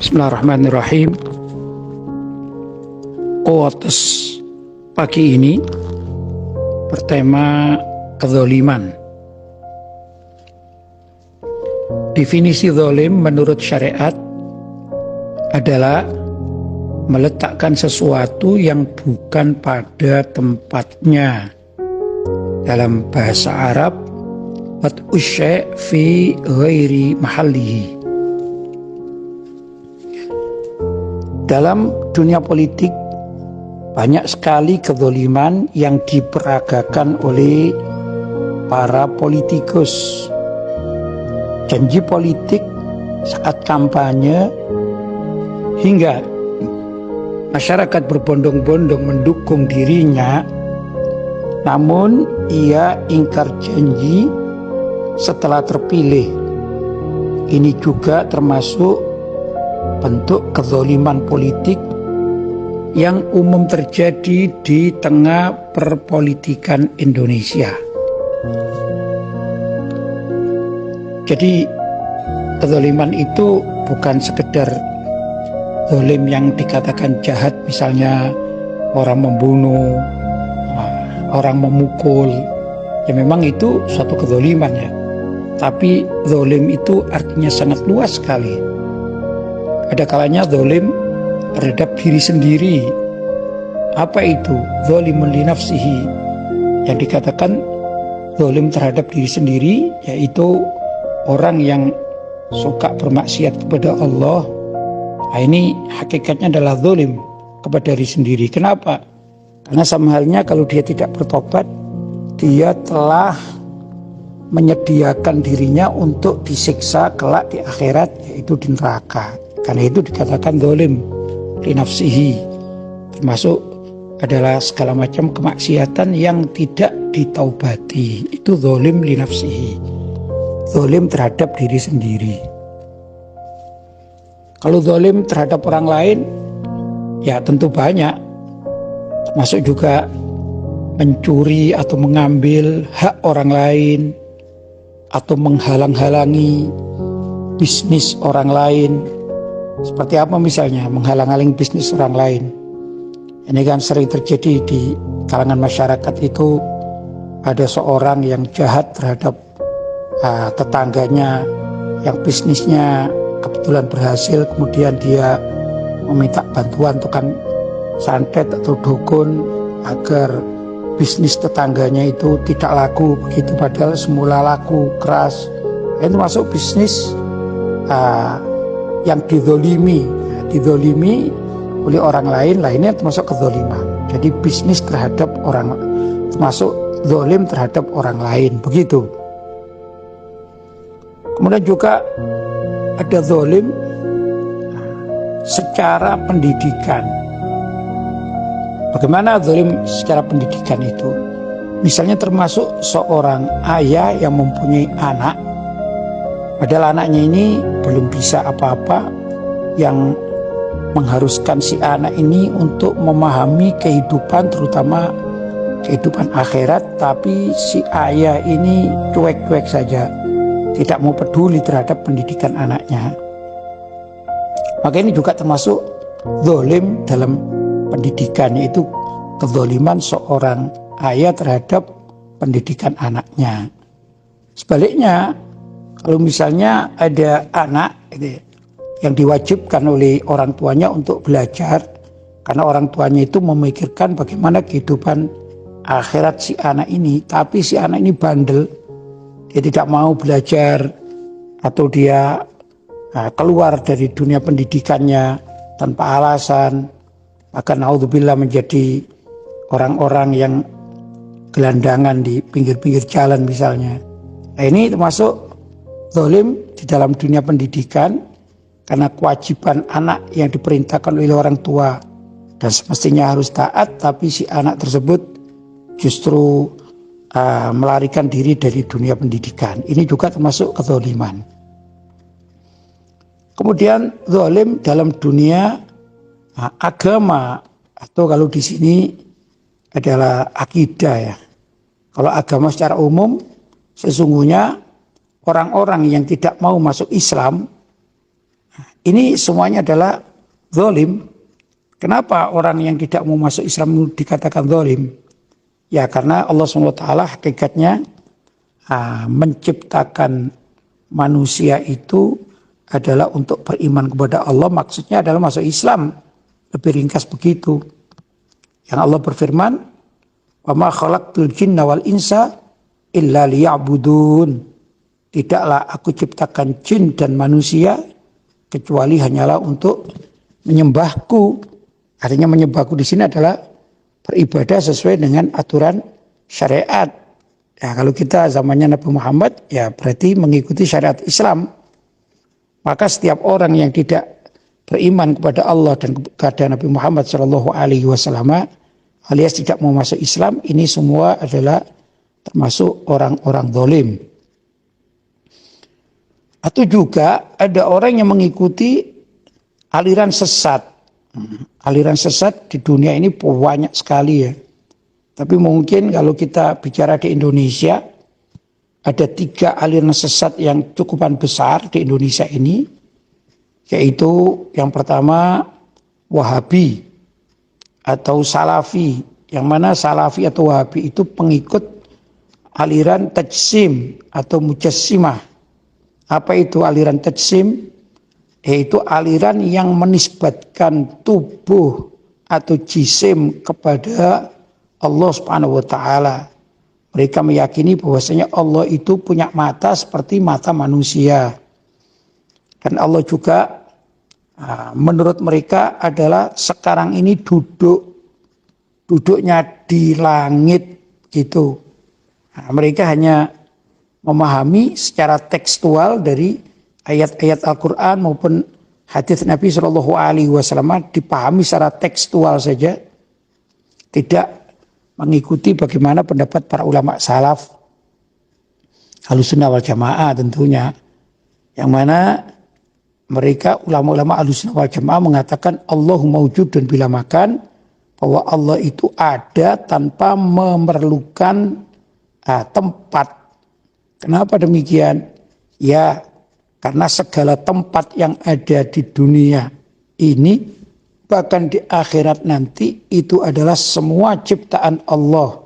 Bismillahirrahmanirrahim. Quotes pagi ini bertema kezaliman. Definisi zalim menurut syariat adalah meletakkan sesuatu yang bukan pada tempatnya. Dalam bahasa Arab, wad'u syai' fi ghairi mahallihi. Dalam dunia politik banyak sekali kezaliman yang diperagakan oleh para politikus. Janji politik saat kampanye hingga masyarakat berbondong-bondong mendukung dirinya, namun ia ingkar janji setelah terpilih. Ini juga termasuk bentuk kezaliman politik yang umum terjadi di tengah perpolitikan Indonesia. Jadi kezaliman itu bukan sekedar zalim yang dikatakan jahat, misalnya orang membunuh, orang memukul, ya memang itu suatu kezaliman ya. Tapi zalim itu artinya sangat luas sekali. Ada kalanya zalim terhadap diri sendiri. Apa itu? Zalimun li nafsihi. Yang dikatakan zalim terhadap diri sendiri yaitu orang yang suka bermaksiat kepada Allah. Nah, ini hakikatnya adalah zalim kepada diri sendiri. Kenapa? Karena sama halnya kalau dia tidak bertobat, dia telah menyediakan dirinya untuk disiksa kelak di akhirat, yaitu di neraka. Karena itu dikatakan zalim li nafsihi, termasuk adalah segala macam kemaksiatan yang tidak ditaubati. Itu zalim li nafsihi, zalim terhadap diri sendiri. Kalau zalim terhadap orang lain, ya tentu banyak, termasuk juga mencuri atau mengambil hak orang lain, atau menghalang-halangi bisnis orang lain. Seperti apa misalnya menghalang-halangi bisnis orang lain? Ini kan sering terjadi di kalangan masyarakat itu. Ada seorang yang jahat terhadap tetangganya yang bisnisnya kebetulan berhasil, kemudian dia meminta bantuan tukang santet atau dukun agar bisnis tetangganya itu tidak laku begitu, padahal semula laku keras. Itu masuk bisnis yang dizolimi oleh orang lain, lainnya termasuk kezoliman. Jadi bisnis terhadap orang, termasuk zolim terhadap orang lain, begitu. Kemudian juga ada zolim secara pendidikan. Bagaimana zolim secara pendidikan itu? Misalnya termasuk seorang ayah yang mempunyai anak, padahal anaknya ini belum bisa apa-apa, yang mengharuskan si anak ini untuk memahami kehidupan, terutama kehidupan akhirat, tapi si ayah ini cuek-cuek saja, tidak mau peduli terhadap pendidikan anaknya. Maka ini juga termasuk zalim dalam pendidikan, yaitu kezaliman seorang ayah terhadap pendidikan anaknya. Sebaliknya, kalau misalnya ada anak yang diwajibkan oleh orang tuanya untuk belajar, karena orang tuanya itu memikirkan bagaimana kehidupan akhirat si anak ini, tapi si anak ini bandel, dia tidak mau belajar, atau dia keluar dari dunia pendidikannya tanpa alasan, maka naudzubillah menjadi orang-orang yang gelandangan di pinggir-pinggir jalan misalnya. Nah, ini termasuk zalim di dalam dunia pendidikan, karena kewajiban anak yang diperintahkan oleh orang tua dan semestinya harus taat, tapi si anak tersebut justru melarikan diri dari dunia pendidikan. Ini juga termasuk kezaliman. Kemudian zalim dalam dunia agama, atau kalau di sini adalah akidah ya. Kalau agama secara umum, sesungguhnya orang-orang yang tidak mau masuk Islam Ini semuanya adalah zalim. Kenapa orang yang tidak mau masuk Islam dikatakan zalim? Ya karena Allah SWT hakikatnya menciptakan manusia itu adalah untuk beriman kepada Allah. Maksudnya adalah masuk Islam. Lebih ringkas begitu. Yang Allah berfirman, "Wa ma khalaqtul jinna wal insa illa liya'budun." Tidaklah aku ciptakan jin dan manusia kecuali hanyalah untuk menyembahku. Artinya menyembahku di sini adalah beribadah sesuai dengan aturan syariat. Ya, kalau kita zamannya Nabi Muhammad, ya berarti mengikuti syariat Islam. Maka setiap orang yang tidak beriman kepada Allah dan kepada Nabi Muhammad SAW, alias tidak mau masuk Islam, ini semua adalah termasuk orang-orang zalim. Atau juga ada orang yang mengikuti aliran sesat. Aliran sesat di dunia ini banyak sekali ya. Tapi mungkin kalau kita bicara di Indonesia, ada 3 aliran sesat yang cukupan besar di Indonesia ini. Yaitu yang pertama Wahabi atau Salafi. Yang mana Salafi atau Wahabi itu pengikut aliran Tajsim atau Mujassimah. Apa itu aliran Tajsim? Yaitu aliran yang menisbatkan tubuh atau jisim kepada Allah Subhanahu wa taala. Mereka meyakini bahwasanya Allah itu punya mata seperti mata manusia. Dan Allah juga menurut mereka adalah sekarang ini duduknya di langit gitu. Mereka hanya memahami secara tekstual dari ayat-ayat Al-Quran maupun hadis Nabi SAW dipahami secara tekstual saja, tidak mengikuti bagaimana pendapat para ulama salaf Ahlussunnah wal Jamaah tentunya, yang mana mereka ulama-ulama Ahlussunnah wal Jamaah mengatakan Allahu maujudun bila makan, bahwa Allah itu ada tanpa memerlukan tempat. Kenapa demikian? Ya, karena segala tempat yang ada di dunia ini, bahkan di akhirat nanti, itu adalah semua ciptaan Allah.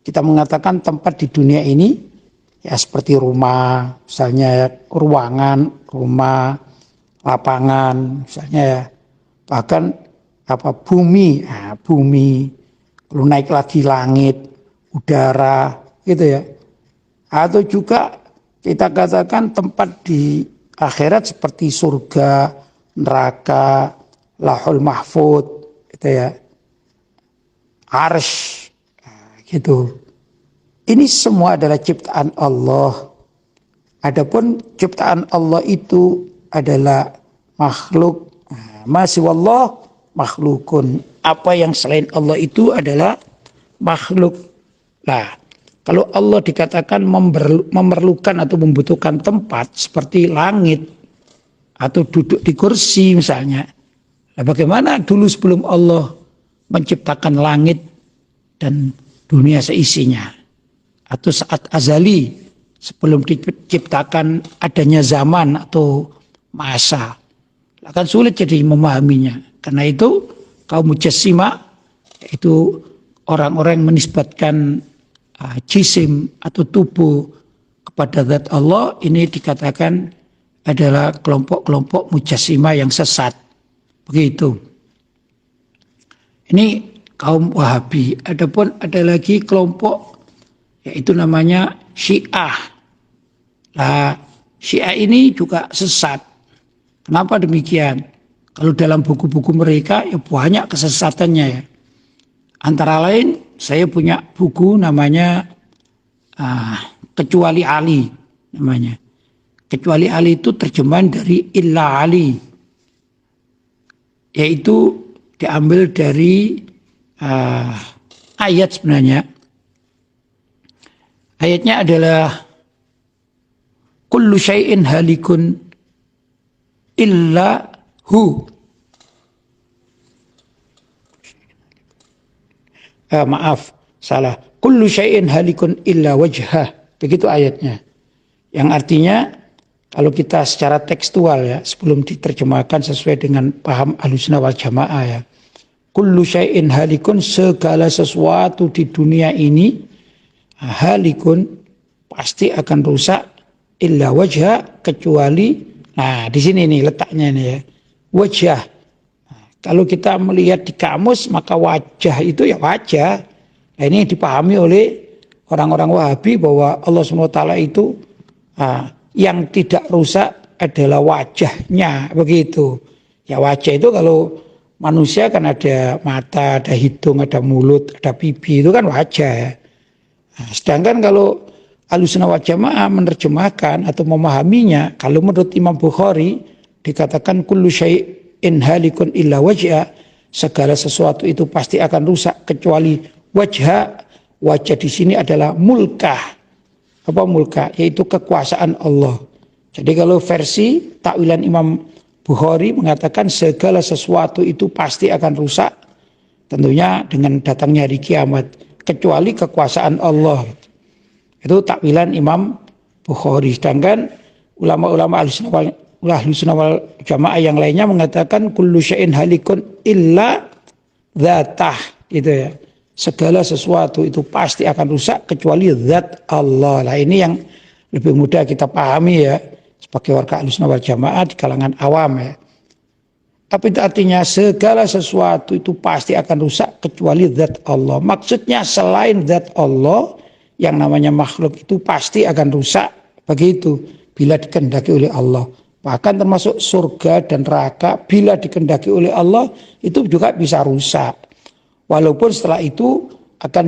Kita mengatakan tempat di dunia ini, ya seperti rumah, misalnya ruangan, rumah, lapangan, misalnya ya. Bahkan bumi, bumi, lalu naik lagi langit, udara, gitu ya. Atau juga kita katakan tempat di akhirat seperti surga, neraka, lahul mahfud, gitu ya, arsy, gitu. Ini semua adalah ciptaan Allah. Adapun ciptaan Allah itu adalah makhluk. Masih wallah makhlukun. Apa yang selain Allah itu adalah makhluk. Nah, kalau Allah dikatakan memerlukan atau membutuhkan tempat seperti langit atau duduk di kursi misalnya. Nah, bagaimana dulu sebelum Allah menciptakan langit dan dunia seisinya? Atau saat azali sebelum diciptakan adanya zaman atau masa. Akan sulit jadi memahaminya. Karena itu kaum Mujassimah, yaitu orang-orang yang menisbatkan jisim atau tubuh kepada zat Allah, ini dikatakan adalah kelompok-kelompok Mujassimah yang sesat. Begitu. Ini kaum Wahabi. Adapun ada lagi kelompok yaitu namanya Syiah. Nah, Syiah ini juga sesat. Kenapa demikian? Kalau dalam buku-buku mereka ya banyak kesesatannya ya. Antara lain saya punya buku namanya Kecuali Ali namanya. Kecuali Ali itu terjemahan dari Illa Ali. Yaitu diambil dari ayat sebenarnya. Ayatnya adalah kullu syai'in halikun illa hu. Maaf, salah. Kullu syai'in halikun illa wajhah. Begitu ayatnya. Yang artinya kalau kita secara tekstual ya, sebelum diterjemahkan sesuai dengan paham Ahlussunnah wal Jamaah ya. Kullu syai'in halikun, segala sesuatu di dunia ini halikun, pasti akan rusak, illa wajha, kecuali, nah di sini nih letaknya nih ya, wajah. Nah, kalau kita melihat di kamus, maka wajah itu ya wajah. Nah, ini dipahami oleh orang-orang Wahabi bahwa Allah SWT itu yang tidak rusak adalah wajahnya, begitu. Ya wajah itu kalau manusia kan ada mata, ada hidung, ada mulut, ada pipi, itu kan wajah. Nah, sedangkan kalau Ahlussunnah wal Jamaah menerjemahkan atau memahaminya, kalau menurut Imam Bukhari dikatakan kullu syai'in halikun illa wajha, segala sesuatu itu pasti akan rusak kecuali wajha. Wajah di sini adalah mulkah. Apa mulkah? Yaitu kekuasaan Allah. Jadi kalau versi takwilan Imam Bukhari mengatakan segala sesuatu itu pasti akan rusak, tentunya dengan datangnya hari kiamat, kecuali kekuasaan Allah. Itu takwilan Imam Bukhari. Sedangkan ulama-ulama Ahlussunnah wal Jamaah yang lainnya mengatakan kullu syai'in halikun illa dzatah, gitu ya. Segala sesuatu itu pasti akan rusak kecuali zat Allah. Nah, ini yang lebih mudah kita pahami ya sebagai warga Ahlussunnah wal Jamaah di kalangan awam ya. Tapi itu artinya segala sesuatu itu pasti akan rusak kecuali zat Allah. Maksudnya selain zat Allah, yang namanya makhluk itu pasti akan rusak, begitu, bila dikehendaki oleh Allah. Bahkan termasuk surga dan neraka bila dikehendaki oleh Allah itu juga bisa rusak. Walaupun setelah itu akan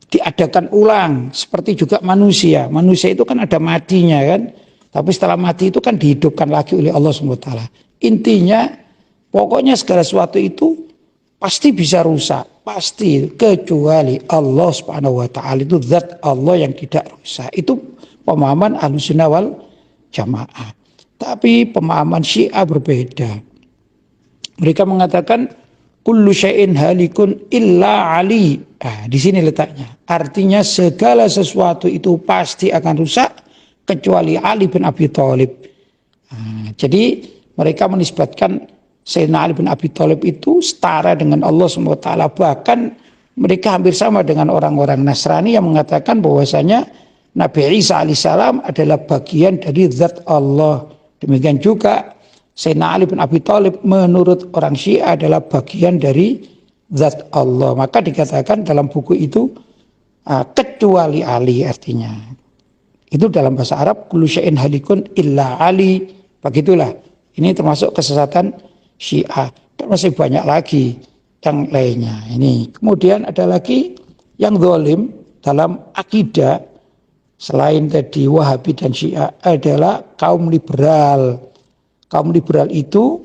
diadakan ulang, seperti juga manusia. Manusia itu kan ada matinya kan, tapi setelah mati itu kan dihidupkan lagi oleh Allah SWT. Intinya, pokoknya segala sesuatu itu pasti bisa rusak, pasti, kecuali Allah SWT itu zat Allah yang tidak rusak. Itu pemahaman Ahlussunnah wal Jamaah. Tapi pemahaman Syiah berbeda. Mereka mengatakan kullu syai'in halikun illa Ali. Nah, di sini letaknya. Artinya segala sesuatu itu pasti akan rusak kecuali Ali bin Abi Thalib. Nah, jadi mereka menisbatkan Sayyidina Ali bin Abi Thalib itu setara dengan Allah SWT. Bahkan mereka hampir sama dengan orang-orang Nasrani yang mengatakan bahwasanya Nabi Isa alaihissalam adalah bagian dari zat Allah. Demikian juga Sayyidina Ali bin Abi Thalib menurut orang Syiah adalah bagian dari zat Allah. Maka dikatakan dalam buku itu kecuali Ali artinya. Itu dalam bahasa Arab kullu syai'in halikun illa Ali. Begitulah. Ini termasuk kesesatan Syiah. Dan masih banyak lagi yang lainnya. Ini. Kemudian ada lagi yang zalim dalam akidah selain tadi Wahabi dan Syiah adalah kaum liberal. Kaum liberal itu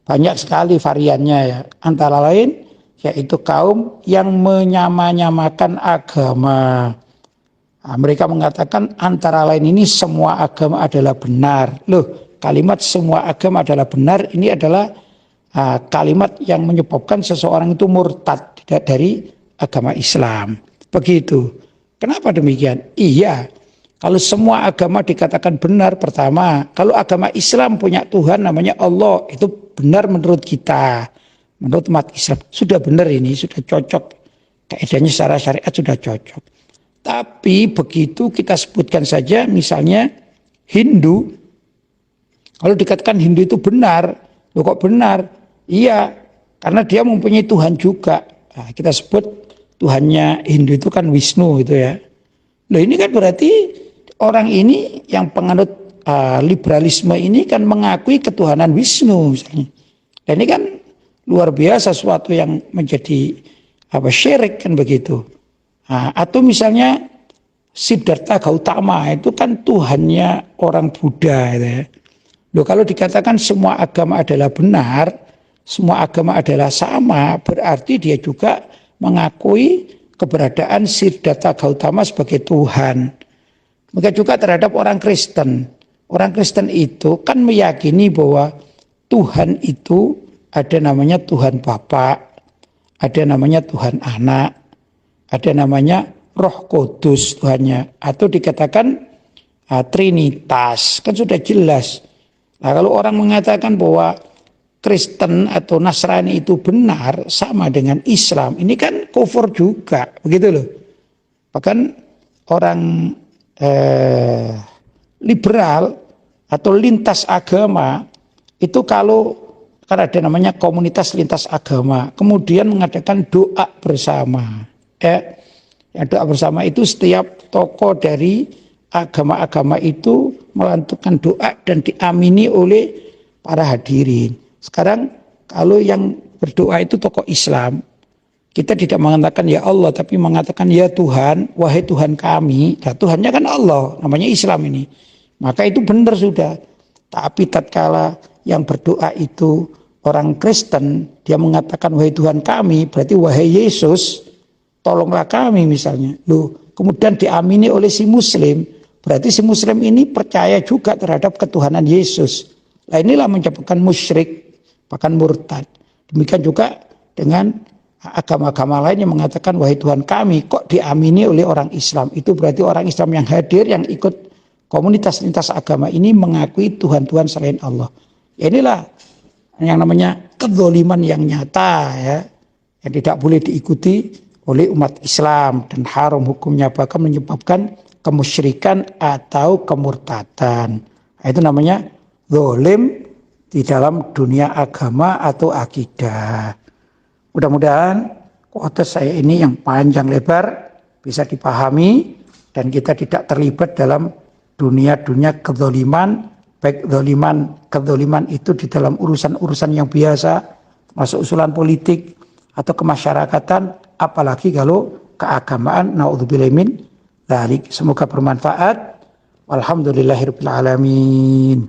banyak sekali variannya ya. Antara lain yaitu kaum yang menyamakan agama. Nah, mereka mengatakan antara lain ini semua agama adalah benar. Loh, kalimat semua agama adalah benar ini adalah kalimat yang menyebabkan seseorang itu murtad dari agama Islam. Begitu. Kenapa demikian? Iya. Kalau semua agama dikatakan benar, pertama, kalau agama Islam punya Tuhan namanya Allah, itu benar menurut kita, menurut umat Islam. Sudah benar ini, sudah cocok. Kaidahnya secara syariat sudah cocok. Tapi begitu kita sebutkan saja, misalnya Hindu, kalau dikatakan Hindu itu benar, loh kok benar? Iya, karena dia mempunyai Tuhan juga. Nah, kita sebut Tuhannya Hindu itu kan Wisnu gitu ya. Loh ini kan berarti orang ini yang penganut liberalisme ini kan mengakui ketuhanan Wisnu misalnya. Dan ini kan luar biasa sesuatu yang menjadi syirik kan begitu. Atau misalnya Siddhartha Gautama itu kan Tuhannya orang Buddha gitu ya. Loh kalau dikatakan semua agama adalah benar, semua agama adalah sama, berarti dia juga mengakui keberadaan Siddhartha Gautama sebagai Tuhan. Maka juga terhadap orang Kristen. Orang Kristen itu kan meyakini bahwa Tuhan itu ada namanya Tuhan Bapa, ada namanya Tuhan Anak, ada namanya Roh Kudus Tuhannya. Atau dikatakan Trinitas, kan sudah jelas. Nah, kalau orang mengatakan bahwa Kristen atau Nasrani itu benar sama dengan Islam, ini kan kufur juga, begitu loh. Bahkan orang liberal atau lintas agama itu kalau kan ada namanya komunitas lintas agama, kemudian mengadakan doa bersama. Doa bersama itu setiap tokoh dari agama-agama itu melantunkan doa dan diamini oleh para hadirin. Sekarang kalau yang berdoa itu tokoh Islam, kita tidak mengatakan ya Allah, tapi mengatakan ya Tuhan, wahai Tuhan kami. Nah, Tuhannya kan Allah, namanya Islam ini. Maka itu benar sudah. Tapi tatkala yang berdoa itu orang Kristen, dia mengatakan wahai Tuhan kami, berarti wahai Yesus, tolonglah kami misalnya. Loh, kemudian diamini oleh si Muslim, berarti si Muslim ini percaya juga terhadap ketuhanan Yesus. Nah, inilah menyebabkan musyrik, bahkan murtad. Demikian juga dengan agama-agama lain yang mengatakan wahai Tuhan kami, kok diamini oleh orang Islam. Itu berarti orang Islam yang hadir, yang ikut komunitas lintas agama ini mengakui Tuhan-Tuhan selain Allah. Ya, inilah yang namanya kezaliman yang nyata, ya, yang tidak boleh diikuti oleh umat Islam dan haram hukumnya, bahkan menyebabkan kemusyrikan atau kemurtadan. Nah, itu namanya zalim di dalam dunia agama atau akidah. Mudah-mudahan khotbah saya ini yang panjang lebar bisa dipahami dan kita tidak terlibat dalam dunia-dunia kezaliman, baik kezaliman itu di dalam urusan-urusan yang biasa, masuk usulan politik atau kemasyarakatan, apalagi kalau keagamaan. Naudzubillah min dzalik. Semoga bermanfaat. Walhamdulillahirabbil alamin.